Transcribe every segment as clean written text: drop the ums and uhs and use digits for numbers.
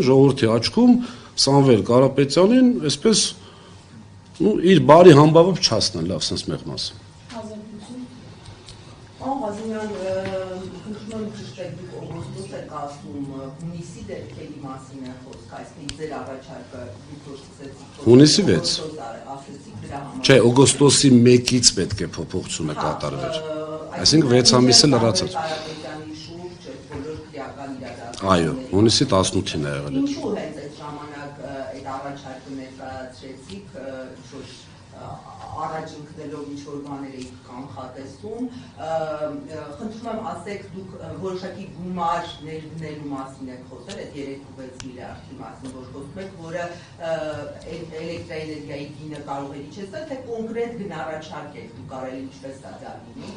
ժողովրդի աչքում Սամվել Կարապետյանին այսպես իր բարի համբավը չհասնեն, լավ sense մեղմաս։ Պարոն Ղազարյան, խնդրում եմ ճշտեք դուք օգոստոս եք ասում հունիսի դեպքերի մասին է խոսք, այսինքն ձեր առաջարկը դուք սկսեցիք Հունիսի 6։ Չէ, օգոստոսի 1-ից պետք է փոփոխությունը կատարվեր։ Այսինքն 6 ամիսը լրացած։ Այո, հունիսի 18-ին է եղել։ Ինչու հենց այդ ժամանակ այդ առաջարկը ներկայացրեցիք, առաջ ընկնելով ինչ-որ բաներ էիք կանխատեսում, խնդրում եմ ասեք դուք որոշակի գումար ներդնելու մասին եք խոսել, այդ 3.6 միլիարդի մասին, որ խոսում եք, որը էլեկտրաէներգիայի գինը կարող է իջեցնել, թե կոնկրետ գնառաչարկ եք դուք կարելի ինչպես դա լինի,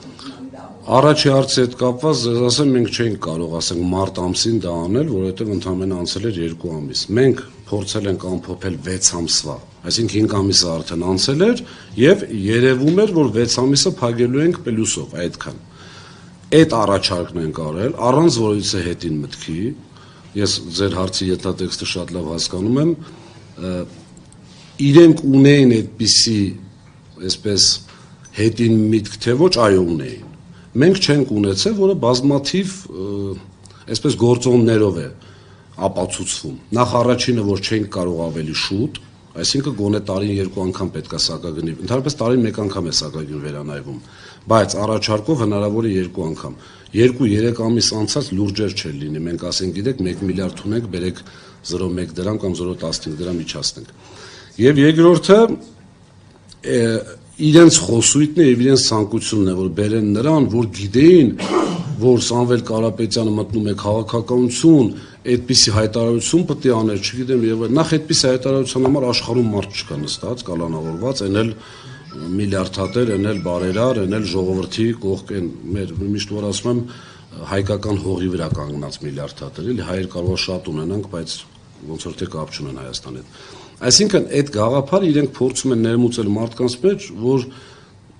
Առաջի հարցի հետ կապված ձեզ ասեմ, մենք չէինք կարող ասենք մարտ ամսին դա անել, որովհետև ընդամենը անցել էր 2 ամիս։ Մենք փորձել ենք ամփոփել 6 ամսվա, այսինքն 5 ամիսը արդեն անցել էր եւ երևում էր, որ 6 ամիսը փակելու ենք պլյուսով, այդքան։ Այդ առաջարկն ենք արել, առանց որևիցե հետին մտքի, ես ձեր հարցի յետատեքստը շատ լավ հասկանում եմ, իրենք ունեին այդպիսի, այսպես հետին միտք, թե ոչ, այո ունեին։ Մենք չենք ունեցել, որը բազմաթիվ այսպես գործոններով է ապացուցվում։ Նախ առաջինը, որ չենք կարող ավելի շուտ, այսինքն գոնե տարին 2 անգամ պետք է սակագնի, ընդհանրապես տարին 1 անգամ է սակագին վերանայվում, բայց առաջարկով հնարավոր է 2 անգամ։ 2-3 ամիս անցած լուրջեր չէր լինի, մենք ասենք գիտեք 1 միլիարդ ունենք, բերեք 0.1 դրամ կամ 0.15 դրամ իջացնենք։ Եվ երկրորդը իրենց խոսույթն է եւ իրենց ցանկությունն է, որ բերեն նրան, որ գիտեին, որ Սամվել Կարապետյանը մտնում է քաղաքականություն, այդպիսի հայտարարություն պետք է աներ, չգիտեմ, եւ նախ այդպիսի հայտարարության համար աշխարհում մարդ չկա նստած, կալանավորված, այն էլ միլիարդատեր, այն էլ բարերար, այն էլ ժողովրդի կողք են, մեր միշտ որ ասում եմ հայկական հողի վրա կանգնած միլիարդատեր, էլի հայեր կարող է շատ ունենանք, բայց ոնց որ թե կապ չունեն Հայաստանի հետ։ Այսինքն այդ գաղափարը իրենք փորձում են ներմուծել մարդկանց մեջ, որ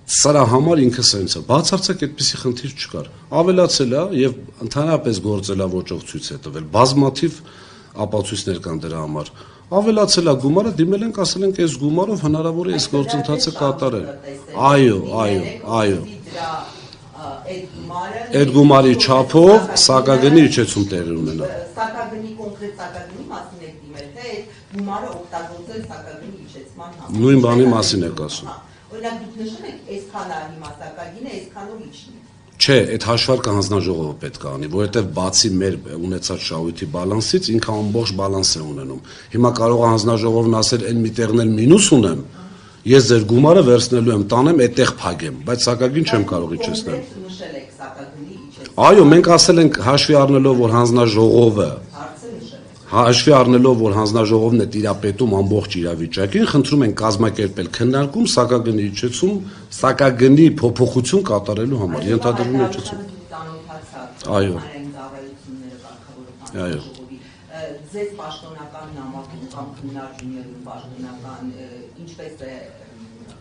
սրա համար ինքը սենց է, բացարձակ այդպիսի խնդիր չկար, ավելացել է եւ ընդհանրապես գործելավոճով ցույց է տվել, բազմաթիվ ապացույցներ կան դրա համար, ավելացել է գումարը, դիմել ենք, ասել ենք այս գումարով հնարավոր է այս գործընթացը կատարել, այո, այդ գումարի չափով սակագնի իջեցում տեղի ունենա, սակագնի կոնկրետ սակագնի մասին եք դիմել, թե այդ գումարը օգտագործել սակագնի իջեցման համար, նույն բանի մասին եք ասում, օրինակ դուք նշում եք այսքան է հիմա սակագինը, այսքանով իջնի։ Չէ, այդ հաշվարկը հանձնաժողովը պետք է անի, որովհետև բացի մեր ունեցած շահույթի բալանսից ինքը ամբողջ բալանս է ունենում։ Հիմա կարող է հանձնաժողովն ասել, այն մի տեղն էլ մինուս ունեմ, ես ձեր գումարը վերցնելու եմ, տանեմ, այդտեղ փակեմ, բայց սակագին չեմ կարող իջեցնել։ Այո, մենք ասել ենք հաշվի առնելով, որ հանձնաժողովը Հաշվի առնելով, որ հանձնաժողովն է տիրապետում ամբողջ իրավիճակին, խնդրում են կազմակերպել քննարկում սակագնի իջեցում, սակագնի փոփոխություն կատարելու համար, ենթադրվում է իջեցում։ Այո։ Ձեզ պաշտոնական նամակում կամ քննարկումներում պաշտոնական ինչպես է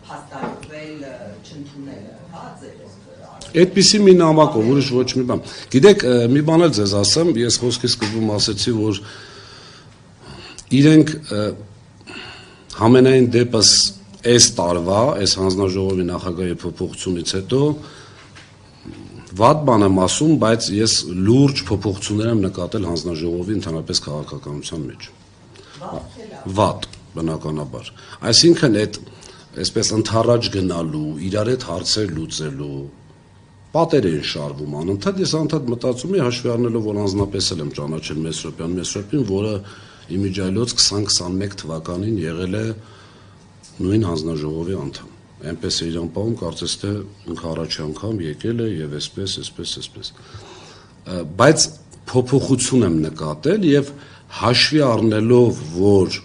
փաստարկվել չընդունելը, հա, ձեր Այդպիսի մի նամակով, ուրիշ ոչ մի բան։ Գիտեք, մի բան էլ ձեզ ասեմ, ես խոսքի սկզբում ասեցի, որ իրենք համենայն դեպս այս տարվա, այս հանձնաժողովի նախագահի փոփոխությունից հետո վատ բան եմ ասում, բայց ես լուրջ փոփոխություններ եմ նկատել հանձնաժողովի ընդհանրապես քաղաքականության մեջ։ Վատ, բնականաբար։ Այսինքն այդ այսպես ընդառաջ գնալու, իրար հետ հարցեր լուծելու պատեր էին շարվում անընդհատ, ես անդադ մտածում եմ հաշվի առնելով, որ անձնապես եմ ճանաչել Մեսրոպյանին, որը իմիջիայլոց 2021 թվականին եղել է նույն հանձնաժողովի անդամ։ Այնպես է իրան պահում, կարծես թե ինքը առաջի անգամ եկել է եւ այսպես։ Բայց փոփոխություն եմ նկատել եւ հաշվի առնելով, որ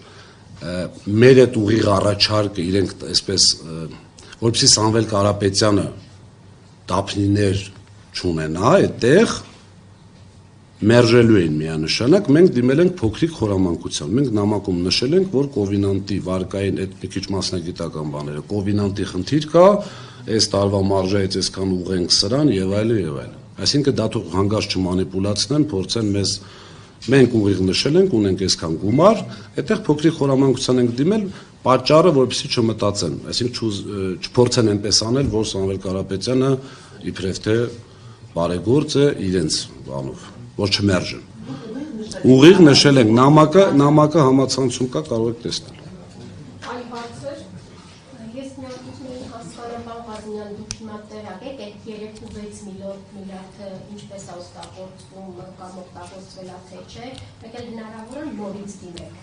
մեր այդ ուղիղ առաջարկը իրենք այսպես որպեսզի Սամվել Կարապետյանը դափնիներ չունենա այդտեղ մերժելու էին միանշանակ, մենք դիմել ենք փոքրիկ խորամանկության, մենք նամակում նշել ենք, որ կովինանտի վարկային այդ մի քիչ մասնագիտական բաները, կովինանտի խնդիր կա, այս տարվա մարժայից այսքան ուղենք սրան եւ այլն։ Այսինքն դա թող հանգարց չմանիպուլացնեն, փորձեն մեզ Մենք ուղիղ նշել ենք, ունենք այսքան գումար, այդտեղ փոքրիկ խորամանկության ենք դիմել, պատճառը որպեսզի չմտածեն, այսինքն չփորձեն այնպես անել, որ Սամվել Կարապետյանը իբրև թե բարեգործ է իրենց բանով, որ չմերժեն։ Ուղիղ նշել ենք, նամակը համացանցում կա, կարող եք տեսնել։ Այլ հարցեր, ես միանգուցին հասկանում բան Ղազնյան, դուք հիմա տեղակ եք, այդ 3.6 միլիարդը ինչպես է օգտագործվում կամ օգտագործվել է թե չէ, մեկ էլ հնարավոր է նորից դիմեք։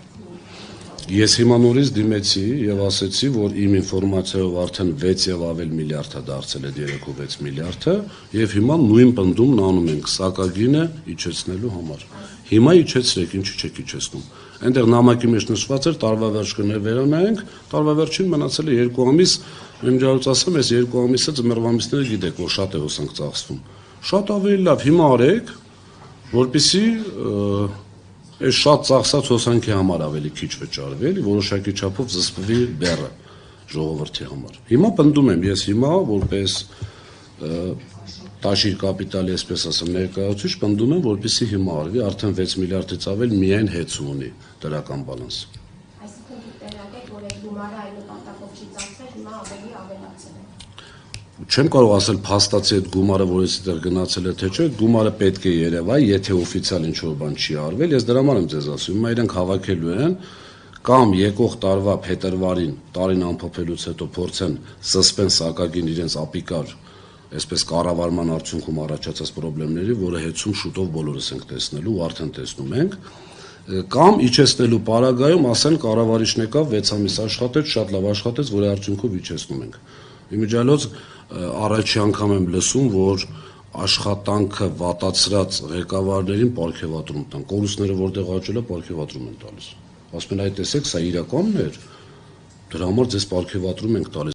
Ես հիմա նորից դիմեցի եւ ասեցի, որ իմ ինֆորմացիայով արդեն 6 եւ ավել միլիարդ է դարձել այդ 3.6 միլիարդը եւ հիմա նույն պնդումն անում ենք սակագինը իջեցնելու համար։ Հիմա իջեցրեք, ինչի չեք իջեցնում։ Այնտեղ նամակի մեջ նշված էր տարվա վերջ կներվերանայինք, տարվա վերջին մնացել է 2 ամիս, իմջալուց ասեմ, այս 2 ամիսը ձմեռվա ամիսները գիտեք, որ շատ է հոսանք ծախսվում։ Շատ ավելի լավ, հիմա արեք, որպեսզի այս շատ ծախսած հոսանքի համար ավելի քիչ վճարվի, էլի որոշակի չափով զսպվի բեռը ժողովրդի համար։ Հիմա պնդում եմ, ես հիմա որպես տաշիր կապիտալի, այսպես ասեմ, ներկայացուցիչ պնդում եմ, որպեսզի հիմա արվի, արդեն 6 միլիարդից ավել միայն հեծում ունի դրական բալանս։ Այսինքն դուք տեղակ եք, որ այդ գումարը այլ նպատակով չի ծախսել, հիմա ավելի ավելացել է։ Չեմ կարող ասել փաստացի այդ գումարը, որ այստեղ գնացել է թե չէ, գումարը պետք է երևա, եթե օֆիցիալ ինչ-որ բան չի արվել, ես դրա համար եմ ձեզ ասում, հիմա իրենք հավաքելու են կամ եկող տարվա փետրվարին տարին ամփոփելուց հետո փորձեն զսպեն սակագին իրենց ապիկար, այսպես կառավարման արդյունքում առաջացած խնդիրների, որը հեծում շուտով բոլորս ենք տեսնելու, ու արդեն տեսնում ենք, կամ իջեցնելու պարագայում ասեն կառավարիչն եկավ 6 ամիս աշխատեց, շատ լավ աշխատեց, որի արդյունքով իջեցնում ենք։ Իմիջիալոց առաջի անգամ եմ լսում, որ աշխատանքը վատացրած ղեկավարներին պարգևատրում տան, կորուստները որտեղ աճել է, պարգևատրում են տալիս։ Ասում են, այ տեսեք, սա իրականն էր, դրա համար ձեզ պարգևատրում ենք տալիս։